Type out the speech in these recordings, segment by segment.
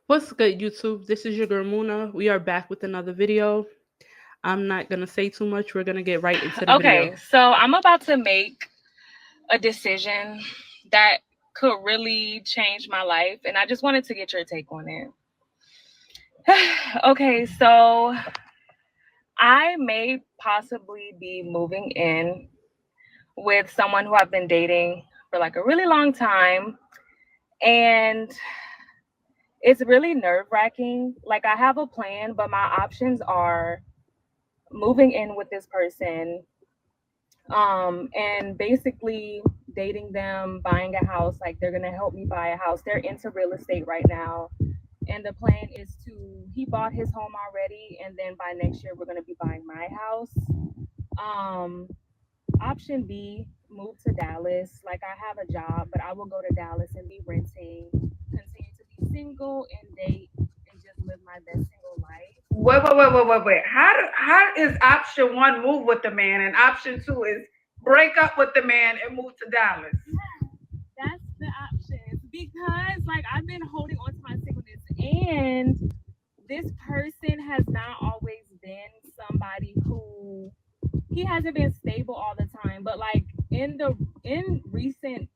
What's good, YouTube? This is your girl Muna. We are back with another video. I'm not gonna say too much. We're gonna get right into the video. Okay, so I'm about to make a decision that could really change my life, and I just wanted to get your take on it. Okay, so I may possibly be moving in with someone who I've been dating for like a really long time, and it's really nerve wracking. Like, I have a plan, but my options are moving in with this person, and basically dating them, buying a house. Like, they're gonna help me buy a house. They're into real estate right now, and the plan is to he bought his home already, and then by next year we're gonna be buying my house. Um, Option B, move to Dallas. Like, I have a job, but I will go to Dallas and be renting, continue to be single and date, and just live my best single life. Wait. How is option one move with the man and option two is break up with the man and move to Dallas? That's the options, because like I've been holding on to my singleness, and this person has not always been somebody who he hasn't been stable all the time, but like in recent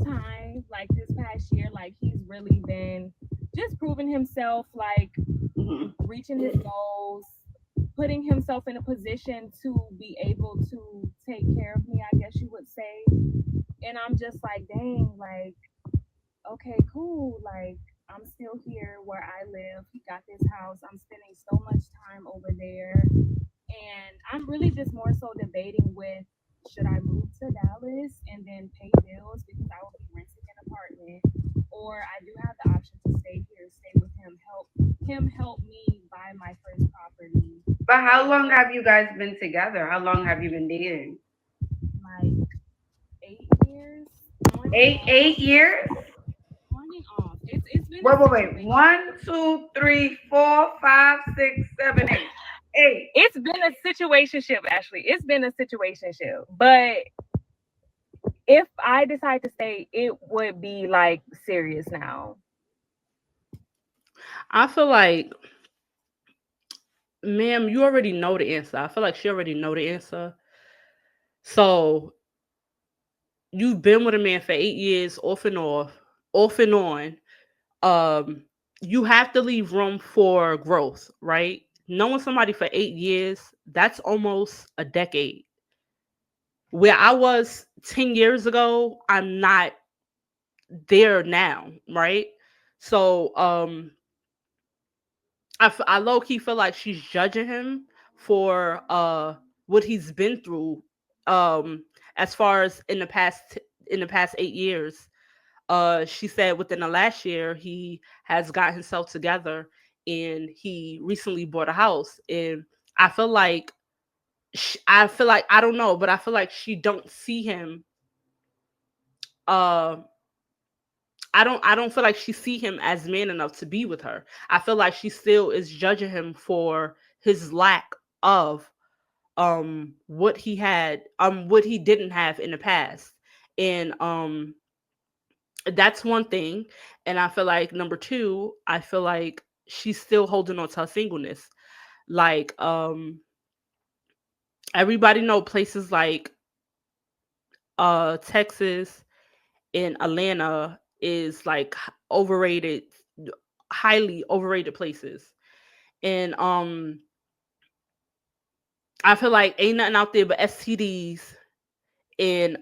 time, like this past year, like he's really been just proving himself, like reaching his goals, putting himself in a position to be able to take care of me, I guess you would say. And I'm just like, dang, like, okay, cool. Like, I'm still here where I live. He got this house. I'm spending so much time over there. And I'm really just more so debating with, should I move to Dallas and then pay bills because I will be renting an apartment, or I do have the option to stay here, stay with him help me buy my first property. But how And long have you guys been together? How long have you been dating? like 8 years on and Eight off, eight years? on and off. It's been a Wait. situation. One, two, three, four, five, 6, 7, 8. Eight. It's been a situationship, Ashley. It's been a situationship. But if I decide to stay, it would be like serious now. I feel like, ma'am, you already know the answer. I feel like she already know the answer. So you've been with a man for 8 years, off and on. Um, you have to leave room for growth, right? Knowing somebody for 8 years, that's almost a decade. Where I was 10 years ago, I'm not there now, right? So I low key feel like she's judging him for what he's been through, um as far as in the past 8 years. She said within the last year he has got himself together and he recently bought a house. And I feel like I feel like, I don't know, but I feel like she don't see him. uh I don't feel like she see him as man enough to be with her. I feel like she still is judging him for his lack of what he didn't have in the past. And that's one thing. And I feel like number two, I feel like she's still holding on to her singleness. Like, everybody know places like Texas and Atlanta is like overrated, highly overrated places. And I feel like ain't nothing out there but STDs and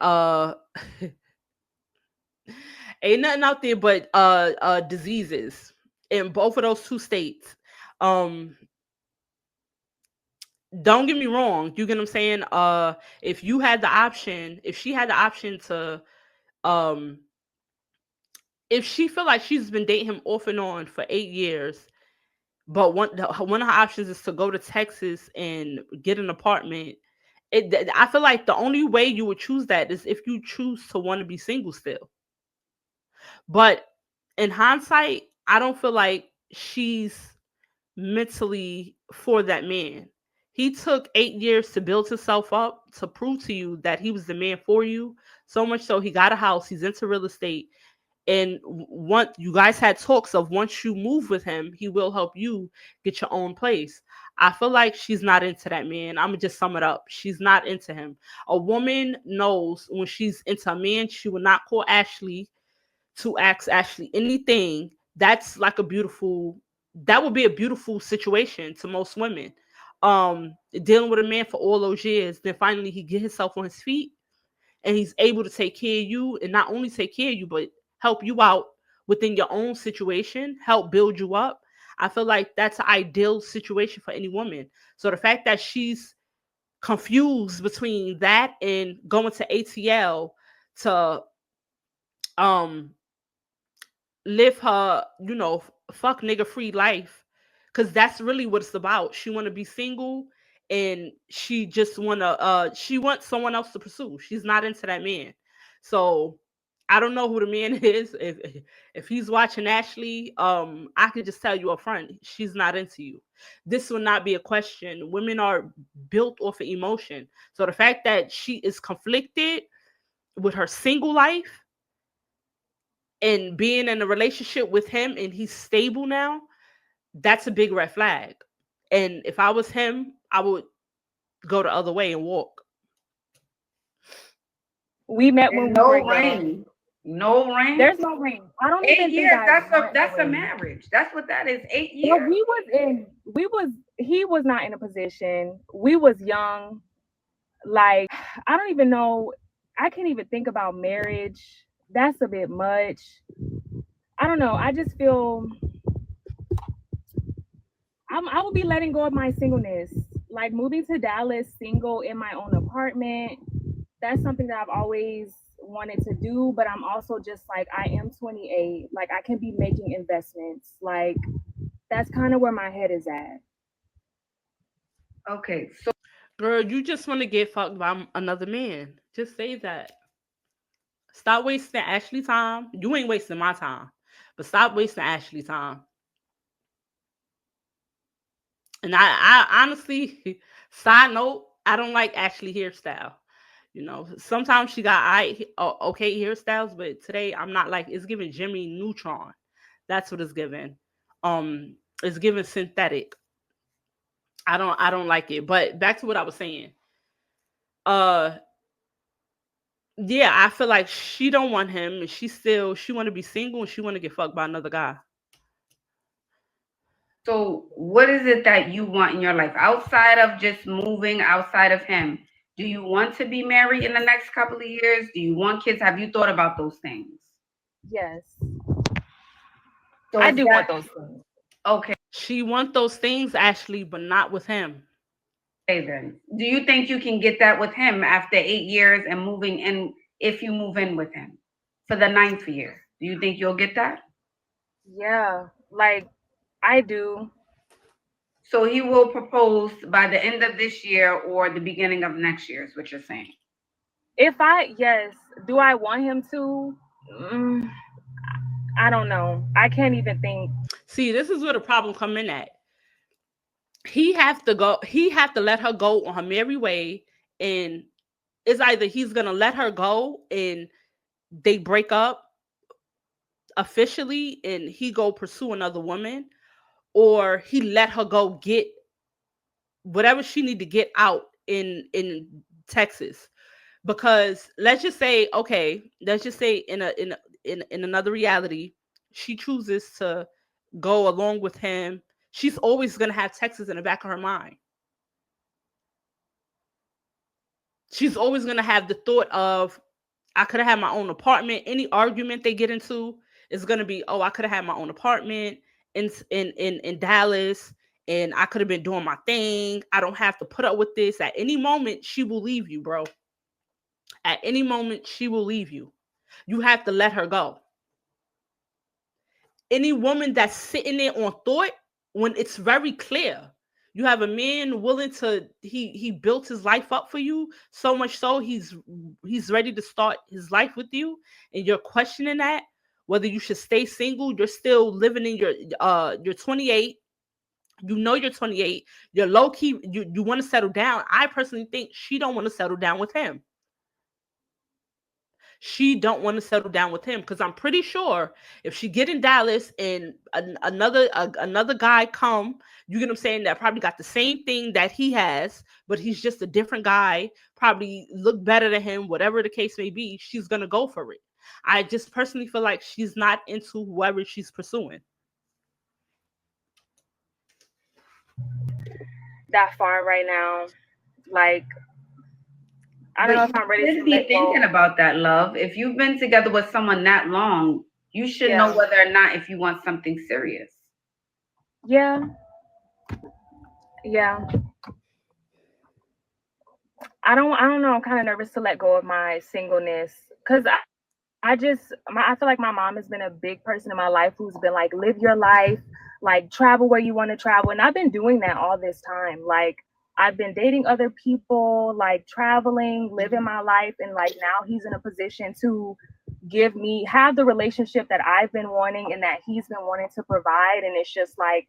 ain't nothing out there but diseases in both of those two states. Um don't get me wrong, you get what I'm saying? If you had the option, if she had the option to, um if she feel like she's been dating him off and on for 8 years, but one of her options is to go to Texas and get an apartment. I feel like the only way you would choose that is if you choose to want to be single still. But in hindsight, I don't feel like she's mentally for that man. He took 8 years to build himself up to prove to you that he was the man for you. So much so he got a house, he's into real estate, And once you guys had talks of once you move with him, he will help you get your own place. I feel like she's not into that man. I'm gonna just sum it up. She's not into him. A woman knows when she's into a man, she will not call Ashley to ask Ashley anything. That's like a beautiful, that would be a beautiful situation to most women. Dealing with a man for all those years, then finally he get himself on his feet and he's able to take care of you, and not only take care of you, but help you out within your own situation, help build you up. I feel like that's an ideal situation for any woman. So the fact that she's confused between that and going to ATL to um live her, fuck nigga free life, because that's really what it's about. She want to be single, and she just want to she wants someone else to pursue. She's not into that man. So I don't know who the man is. If he's watching Ashley, I could just tell you up front, she's not into you. This will not be a question. Women are built off of emotion. So the fact that she is conflicted with her single life and being in a relationship with him and he's stable now, that's a big red flag. And if I was him, I would go the other way and walk. We met when And we were no young. ring. No ring. There's no ring. I don't 8 even think years. I want That's a ring. marriage. That's what that is. 8 But years. he was not in a position. We was young. Like, I don't even know. I can't even think about marriage. That's a bit much. I don't know. I just feel I will be letting go of my singleness. Like moving to Dallas single in my own apartment. That's something that I've always wanted to do, but I'm also just like, I am 28. Like I can be making investments. Like that's kind of where my head is at. Okay. So Girl, you just want to get fucked by another man. Just say that. Stop wasting Ashley time. You ain't wasting my time, but stop wasting Ashley time. And I honestly, side note, I don't like Ashley hairstyle. Sometimes she got okay hairstyles, but today I'm not like, it's giving Jimmy Neutron. That's what it's giving. It's giving synthetic. I don't like it. But back to what I was saying. Uh, yeah, I feel like she don't want him, and she want to be single, and she want to get fucked by another guy. So, what is it that you want in your life outside of just moving outside of him? Do you want to be married in the next couple of years? Do you want kids? Have you thought about those things? Yes. So I is do that want those things. okay? She want those things, Ashley, but not with him. Okay, then. Do you think you can get that with him after 8 years and moving in? If you move in with him for the ninth year, do you think you'll get that? Yeah. Like I do. So he will propose by the end of this year or the beginning of next year, is what you're saying. Yes, do I want him to? Mm, I don't know. I can't even think. See, this is where the problem come in at. He have to let her go on her merry way, and it's either he's gonna let her go and they break up officially and he go pursue another woman, or he let her go get whatever she need to get out in Texas. Because let's just say in another reality, she chooses to go along with him. She's always gonna have Texas in the back of her mind. She's always gonna have the thought of, I could have had my own apartment. Any argument they get into is gonna be, oh, I could have had my own apartment in Dallas, and I could have been doing my thing. I don't have to put up with this. At any moment, she will leave you, bro. At any moment, she will leave you. You have to let her go. Any woman that's sitting there on thought, when it's very clear, you have a man willing to, he built his life up for you so much so he's ready to start his life with you, and you're questioning that whether you should stay single. You're still living in you're 28. You're 28. You're low key. You want to settle down. I personally think she don't want to settle down with him. she don't want to settle down with him, because I'm pretty sure if she get in Dallas and another guy come, you get what I'm saying, that probably got the same thing that he has, but he's just a different guy, probably look better than him, whatever the case may be, she's gonna go for it. I just personally feel like she's not into whoever she's pursuing. That far right now. Like, I don't know if I'm ready to should be let thinking go. about that, love. If you've been together with someone that long, you should know Yeah. whether or not if you want something serious. Yeah. Yeah. I don't know. I'm kind of nervous to let go of my singleness because I feel like my mom has been a big person in my life who's been like, live your life, like travel where you want to travel. And I've been doing that all this time. Like, I've been dating other people, like traveling, living my life. And like now he's in a position to have the relationship that I've been wanting and that he's been wanting to provide. And it's just like,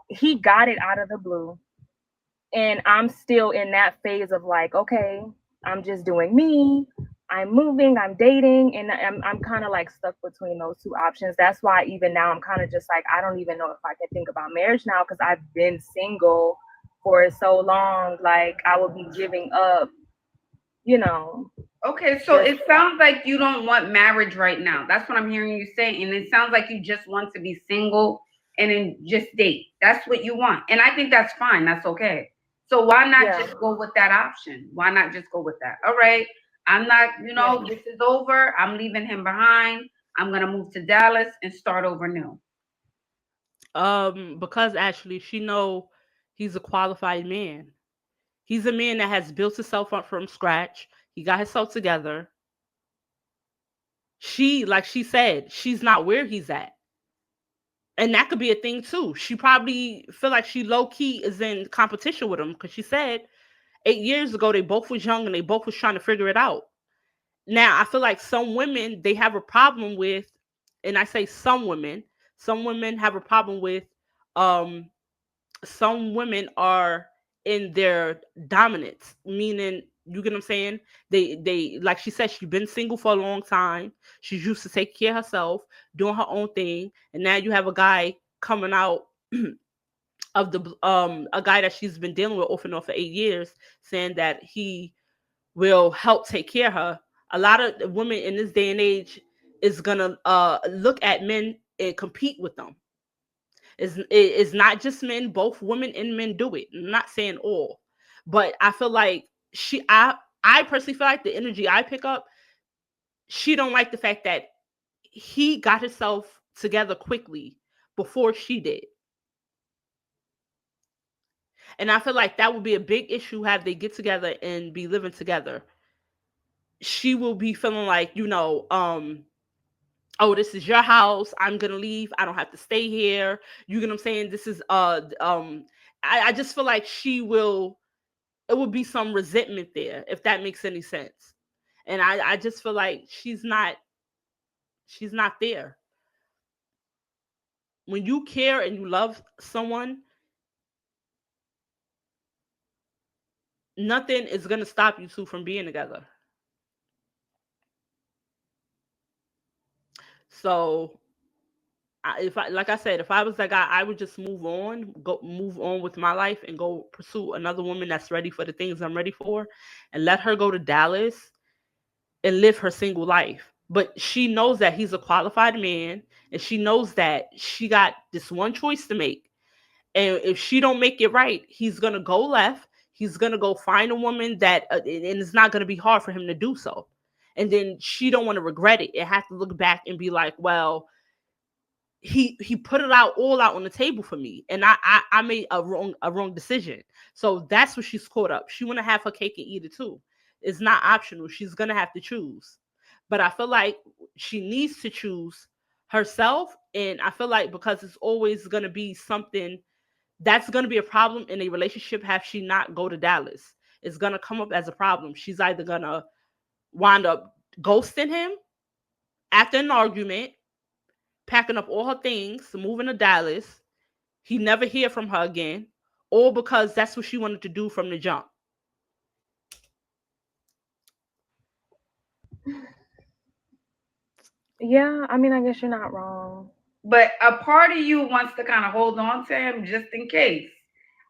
he got it out of the blue. And I'm still in that phase of like, okay, I'm just doing me. I'm moving, I'm dating, and I'm kind of like stuck between those two options. That's why even now I'm kind of just like, I don't even know if I can think about marriage now because I've been single for so long. Like, I would be giving up, you know. Okay, so it sounds like you don't want marriage right now. That's what I'm hearing you say. And it sounds like you just want to be single and then just date. That's what you want. And I think that's fine. That's okay. So why not just go with that option? Why not just go with that? All right, I'm not, this is over. I'm leaving him behind. I'm going to move to Dallas and start over new. Because actually she know he's a qualified man. He's a man that has built himself up from scratch. He got himself together. She, like she said, she's not where he's at. And that could be a thing too. She probably feel like she low key is in competition with him because she said 8 years ago they both was young and they both was trying to figure it out. Now I feel like some women they have a problem with, and I say some women have a problem with um some women are in their dominance, meaning, you get what I'm saying? They like she said, she's been single for a long time. She's used to take care of herself, doing her own thing, and now you have a guy coming out of the a guy that she's been dealing with off and on for 8 years, saying that he will help take care of her. A lot of women in this day and age is gonna look at men and compete with them. It's not just men, both women and men do it. I'm not saying all, but I feel like I personally feel like the energy I pick up, she don't like the fact that he got himself together quickly before she did. And I feel like that would be a big issue, have they get together and be living together. She will be feeling like, oh, this is your house. I'm gonna leave. I don't have to stay here. You get what I'm saying? This is I just feel like it would be some resentment there, if that makes any sense. And I just feel like she's not there. When you care and you love someone, nothing is gonna stop you two from being together. So if I, like I said, if I was that guy, I would just move on with my life and go pursue another woman that's ready for the things I'm ready for, and let her go to Dallas and live her single life. But she knows that he's a qualified man, and she knows that she got this one choice to make. And if she don't make it right, he's gonna go left. He's gonna go find a woman that, and it's not gonna be hard for him to do so. And then she don't want to regret it and have to look back and be like, well, he put it out all out on the table for me, and I made a wrong decision. So that's what she's caught up. She want to have her cake and eat it too. It's not optional. She's gonna have to choose. But I feel like she needs to choose herself, and I feel like because it's always gonna be something that's gonna be a problem in a relationship. Have she not go to Dallas, it's gonna come up as a problem. She's either gonna wind up ghosting him after an argument, packing up all her things, moving to Dallas. He never hear from her again, or because that's what she wanted to do from the jump. Yeah, I mean, I guess you're not wrong. But a part of you wants to kind of hold on to him just in case.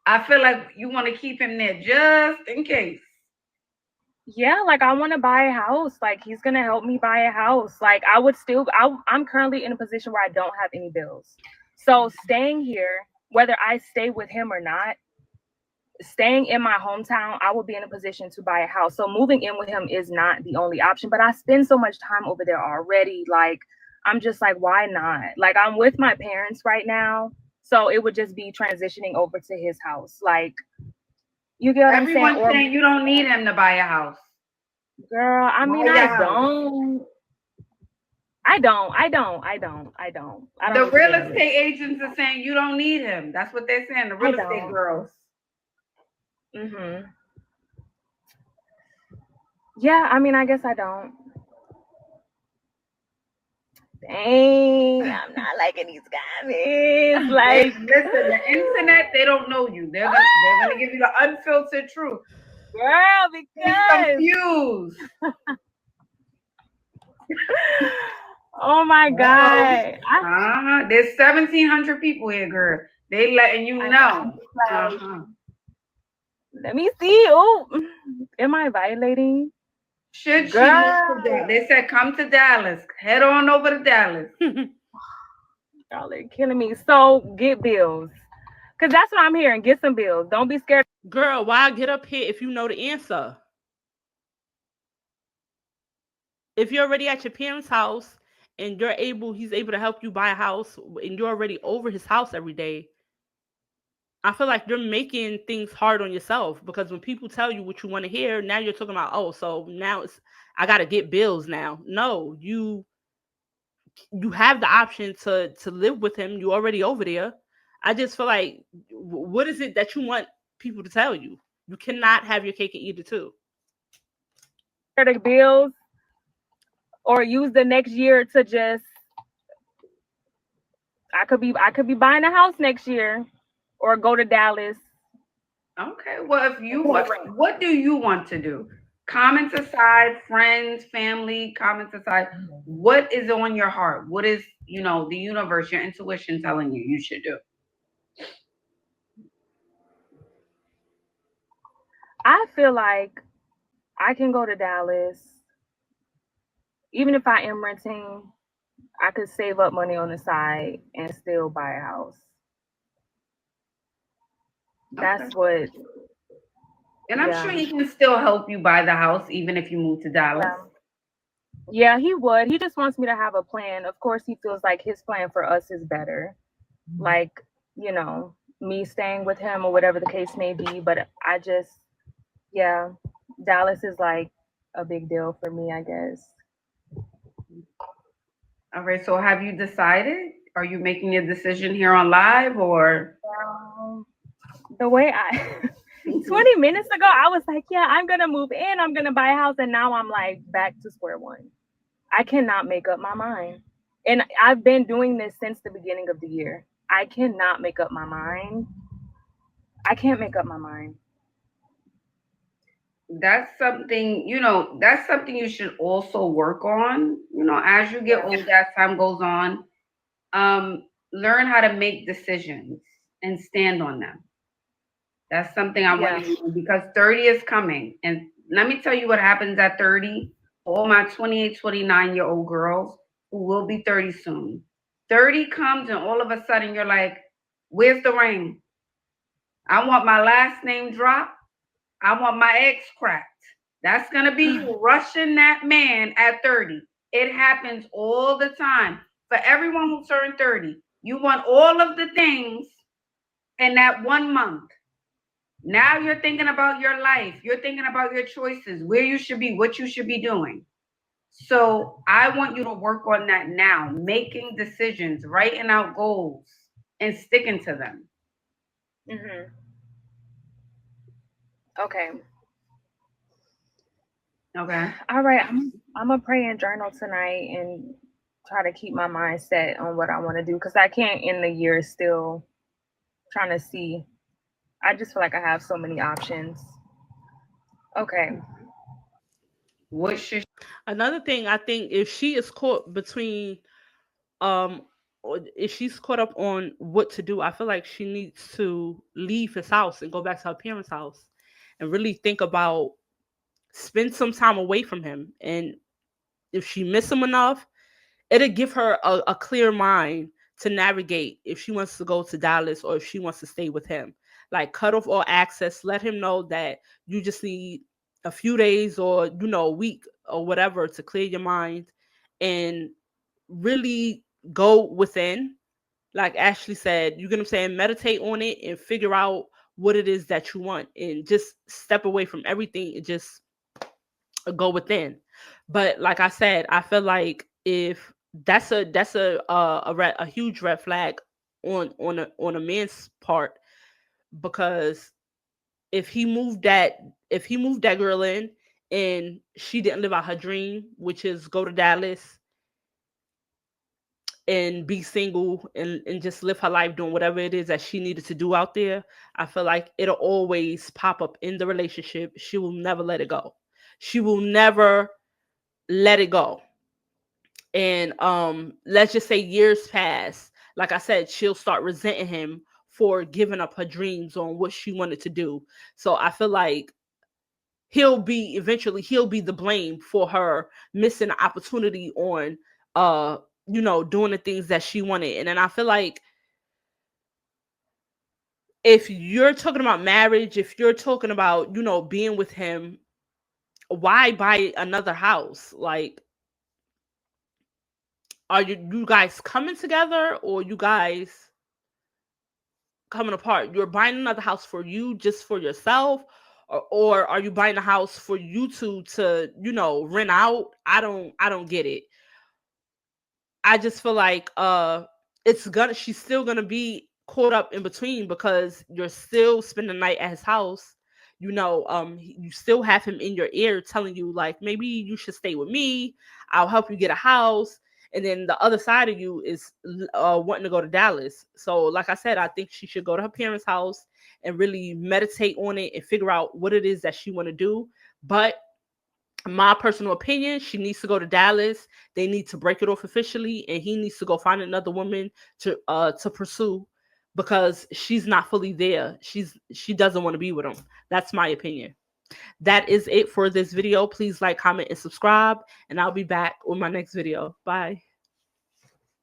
I feel like you want to keep him there just in case. Yeah, like I want to buy a house. Like he's gonna help me buy a house. Like I'm currently in a position where I don't have any bills. So staying here, whether I stay with him or not, staying in my hometown, I will be in a position to buy a house. So moving in with him is not the only option. But I spend so much time over there already. Like I'm just like, why not? Like I'm with my parents right now. So it would just be transitioning over to his house. Like you get what I'm saying? Everyone's saying you don't need him to buy a house. Girl, I mean, Buy I a house. don't. I don't. The real estate agents are saying you don't need him. That's what they're saying. The real estate girls. Yeah, I mean, I guess I don't. Dang, I'm not liking these comments. Like, listen, the internet, they don't know you. They're gonna give you the unfiltered truth. Girl, because confused. Oh my God. There's 1,700 people here, girl. They letting you know. Let me see. Oh, am I violating? Should she move to Dallas? They said come to Dallas. Head on over to Dallas. Y'all are killing me. So get bills. Because that's what I'm hearing. Get some bills. Don't be scared. Girl, why get up here if you know the answer? If you're already at your parents' house and he's able to help you buy a house and you're already over his house every day, I feel like you're making things hard on yourself, because when people tell you what you want to hear, now you're talking about, oh, so now I got to get bills now. No, you have the option to live with him. You're already over there. I just feel like, what is it that you want people to tell you? You cannot have your cake and eat it too. The bills, or use the next year to just, I could be buying a house next year, or go to Dallas. Okay, well, if you what do you want to do? Comments aside, friends, family, comments aside, what is on your heart? What is, the universe, your intuition telling you should do? I feel like I can go to Dallas. Even if I am renting, I could save up money on the side and still buy a house. That's what. And I'm sure he can still help you buy the house even if you move to Dallas. Yeah, he would. He just wants me to have a plan. Of course, he feels like his plan for us is better. Like, me staying with him or whatever the case may be. But I just, Dallas is like a big deal for me, I guess. All right. So have you decided? Are you making a decision here on live, or? The way 20 minutes ago, I was like, yeah, I'm going to move in. I'm going to buy a house. And now I'm like back to square one. I cannot make up my mind. And I've been doing this since the beginning of the year. I cannot make up my mind. I can't make up my mind. That's something, you should also work on, as you get older, as time goes on. Learn how to make decisions and stand on them. That's something I want you to do, because 30 is coming. And let me tell you what happens at 30. All my 28, 29-year-old girls who will be 30 soon. 30 comes and all of a sudden you're like, where's the ring? I want my last name dropped. I want my eggs cracked. That's going to be you rushing that man at 30. It happens all the time. For everyone who turned 30, you want all of the things in that 1 month. Now you're thinking about your life. You're thinking about your choices, where you should be, what you should be doing. So I want you to work on that now, making decisions, writing out goals, and sticking to them. Mm-hmm. Okay. All right. I'm gonna pray and journal tonight and try to keep my mind set on what I want to do, because I can't end the year still trying to see. I just feel like I have so many options. Okay. What should Another thing, I think if she is caught between or if she's caught up on what to do, I feel like she needs to leave his house and go back to her parents' house and really think about spend some time away from him. And if she miss him enough, it'll give her a clear mind to navigate if she wants to go to Dallas or if she wants to stay with him. Like cut off all access, let him know that you just need a few days or a week or whatever to clear your mind and really go within. Like Ashley said, you get what I'm saying, meditate on it and figure out what it is that you want and just step away from everything and just go within. But like I said, I feel like if that's a huge red flag on a man's part, because if he moved that if he moved that girl in and she didn't live out her dream, which is go to Dallas and be single and just live her life doing whatever it is that she needed to do out there, I feel like it'll always pop up in the relationship. She will never let it go. She will never let it go. And let's just say years pass. Like I said, she'll start resenting him for giving up her dreams on what she wanted to do. So I feel like he'll be the blame for her missing the opportunity on doing the things that she wanted. And then I feel like if you're talking about marriage, if you're talking about being with him, why buy another house? Like, are you guys coming together or you guys coming apart? You're buying another house for you, just for yourself, or are you buying a house for you two to rent out? I don't get it. I just feel like she's still gonna be caught up in between because you're still spending the night at his house. You still have him in your ear telling you like maybe you should stay with me. I'll help you get a house. And then the other side of you is wanting to go to Dallas. So, like I said, I think she should go to her parents' house and really meditate on it and figure out what it is that she want to do. But my personal opinion, she needs to go to Dallas. They need to break it off officially, and he needs to go find another woman to pursue because she's not fully there. She doesn't want to be with him. That's my opinion. That is it for this video. Please like, comment, and subscribe, and I'll be back with my next video. Bye.